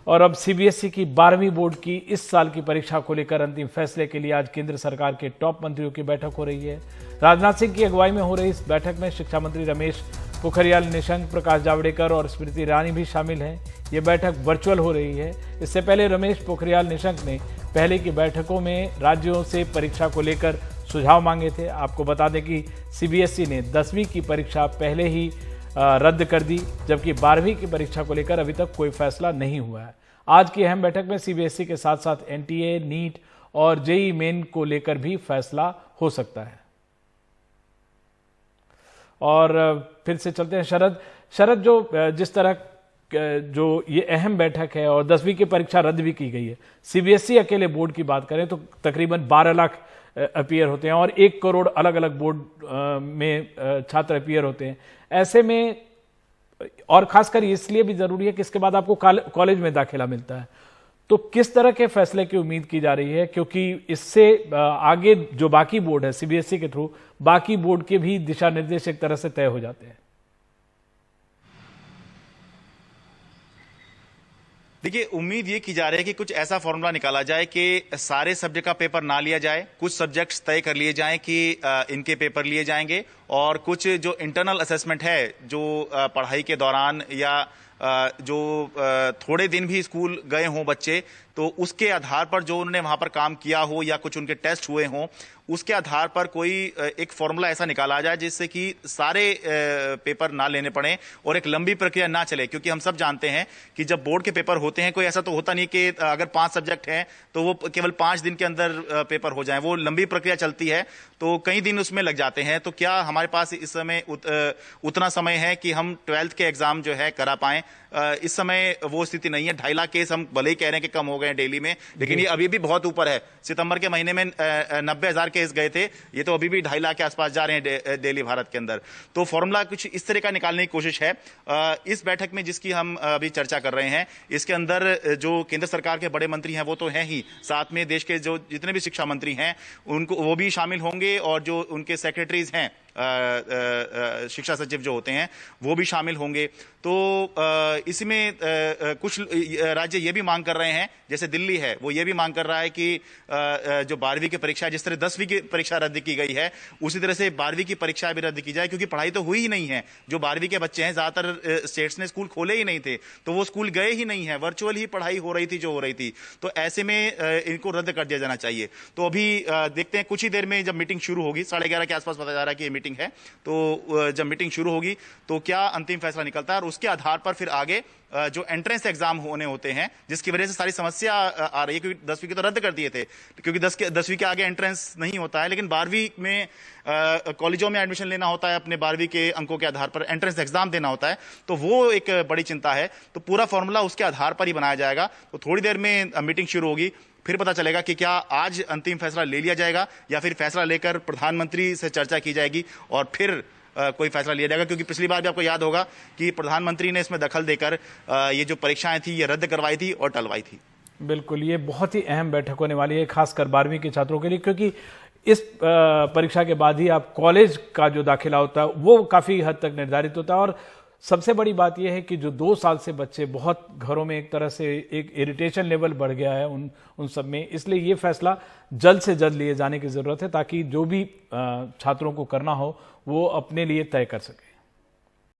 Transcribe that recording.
और अब सीबीएसई की 12वीं बोर्ड की इस साल की परीक्षा को लेकर अंतिम फैसले के लिए आज केंद्र सरकार के टॉप मंत्रियों की बैठक हो रही है। राजनाथ सिंह की अगुवाई में हो रही इस बैठक में शिक्षा मंत्री रमेश पोखरियाल निशंक, प्रकाश जावड़ेकर और स्मृति ईरानी भी शामिल हैं। ये बैठक वर्चुअल हो रही है। इससे पहले रमेश पोखरियाल निशंक ने पहले की बैठकों में राज्यों से परीक्षा को लेकर सुझाव मांगे थे। आपको बता दें कि सीबीएसई ने 10वीं की परीक्षा पहले ही रद्द कर दी, जबकि 12वीं की परीक्षा को लेकर अभी तक कोई फैसला नहीं हुआ है। आज की अहम बैठक में सीबीएसई के साथ साथ एनटीए, नीट और जेईई मेन को लेकर भी फैसला हो सकता है। और फिर से चलते हैं शरद, जो जिस तरह जो ये अहम बैठक है और 10वीं की परीक्षा रद्द भी की गई है। सीबीएसई अकेले बोर्ड की बात करें तो तकरीबन 12 लाख अपीयर होते हैं और 1 करोड़ अलग अलग बोर्ड में छात्र अपीयर होते हैं। ऐसे में और खासकर इसलिए भी जरूरी है कि इसके बाद आपको कॉलेज में दाखिला मिलता है। तो किस तरह के फैसले की उम्मीद की जा रही है, क्योंकि इससे आगे जो बाकी बोर्ड है सीबीएसई के थ्रू, बाकी बोर्ड के भी दिशा निर्देश एक तरह से तय हो जाते हैं। देखिए, उम्मीद ये की जा रही है कि कुछ ऐसा फॉर्मूला निकाला जाए कि सारे सब्जेक्ट का पेपर ना लिया जाए, कुछ सब्जेक्ट्स तय कर लिए जाएं कि इनके पेपर लिए जाएंगे, और कुछ जो इंटरनल असेसमेंट है, जो पढ़ाई के दौरान या जो थोड़े दिन भी स्कूल गए हों बच्चे, तो उसके आधार पर जो उन्होंने वहां पर काम किया हो या कुछ उनके टेस्ट हुए हों, उसके आधार पर कोई एक फॉर्मूला ऐसा निकाला जाए जिससे कि सारे पेपर ना लेने पड़े और एक लंबी प्रक्रिया ना चले। क्योंकि हम सब जानते हैं कि जब बोर्ड के पेपर होते हैं, कोई ऐसा तो होता नहीं कि अगर 5 सब्जेक्ट हैं तो वो केवल 5 दिन के अंदर पेपर हो जाए। वो लंबी प्रक्रिया चलती है, तो कई दिन उसमें लग जाते हैं। तो क्या हमारे पास इस समय उतना समय है कि हम 12th के एग्जाम जो है करा पाएं? इस समय वो स्थिति नहीं है। 2.5 लाख केस हम भले ही कह रहे हैं कि कम हो गए डेली में, लेकिन ये अभी भी बहुत ऊपर है। सितंबर के महीने में 90,000 केस गए थे, ये तो अभी भी 2.5 लाख के आसपास जा रहे हैं डेली भारत के अंदर। तो फॉर्मूला कुछ इस तरह का निकालने की कोशिश है। इस बैठक में जिसकी हम अभी चर्चा कर रहे हैं, इसके अंदर जो केंद्र सरकार के बड़े मंत्री हैं वो तो हैं ही, साथ में देश के जो जितने भी शिक्षा मंत्री हैं उनको वो भी शामिल होंगे, और जो उनके सेक्रेटरीज हैं, शिक्षा सचिव जो होते हैं वो भी शामिल होंगे। तो इसमें कुछ राज्य ये भी मांग कर रहे हैं, जैसे दिल्ली है वो ये भी मांग कर रहा है कि जो 12वीं की परीक्षा, जिस तरह 10वीं की परीक्षा रद्द की गई है, उसी तरह से 12वीं की परीक्षा भी रद्द की जाए, क्योंकि पढ़ाई तो हुई ही नहीं है। जो 12वीं के बच्चे हैं, ज्यादातर स्टेट्स ने स्कूल खोले ही नहीं थे, तो वो स्कूल गए ही नहीं है, वर्चुअल ही पढ़ाई हो रही थी जो हो रही थी। तो ऐसे में इनको रद्द कर दिया जाना चाहिए। तो अभी देखते हैं, कुछ ही देर में जब मीटिंग शुरू होगी, 11:30 के आसपास पता जा रहा है कि मीटिंग है, तो जब मीटिंग शुरू होगी तो क्या अंतिम फैसला निकलता है, और उसके आधार पर फिर आगे जो एंट्रेंस एग्जाम होने होते हैं, जिसकी वजह से सारी समस्या आ रही है, क्योंकि 10वीं के तो रद्द कर दिए थे, क्योंकि 10वीं के आगे एंट्रेंस नहीं होता है, लेकिन 12वीं में कॉलेजों में एडमिशन लेना होता है, अपने 12वीं के अंकों के आधार पर एंट्रेंस एग्जाम देना होता है। तो वो एक बड़ी चिंता है। तो पूरा फॉर्मूला उसके आधार पर ही बनाया जाएगा। तो थोड़ी देर में मीटिंग शुरू होगी, फिर पता चलेगा कि क्या आज अंतिम फैसला ले लिया जाएगा या फिर फैसला लेकर प्रधानमंत्री से चर्चा की जाएगी और फिर कोई फैसला लिया जाएगा। क्योंकि पिछली बार भी आपको याद होगा कि प्रधानमंत्री ने इसमें दखल देकर ये जो परीक्षाएं थी ये रद्द करवाई थी और टलवाई थी। बिल्कुल, ये बहुत ही अहम बैठक होने वाली है, खासकर 12वीं के छात्रों के लिए, क्योंकि इस परीक्षा के बाद ही आप कॉलेज का जो दाखिला होता है वो काफी हद तक निर्धारित होता है। और सबसे बड़ी बात यह है कि जो 2 साल से बच्चे, बहुत घरों में एक तरह से एक इरिटेशन लेवल बढ़ गया है उन सब में, इसलिए ये फैसला जल्द से जल्द लिए जाने की जरूरत है, ताकि जो भी छात्रों को करना हो वो अपने लिए तय कर सके।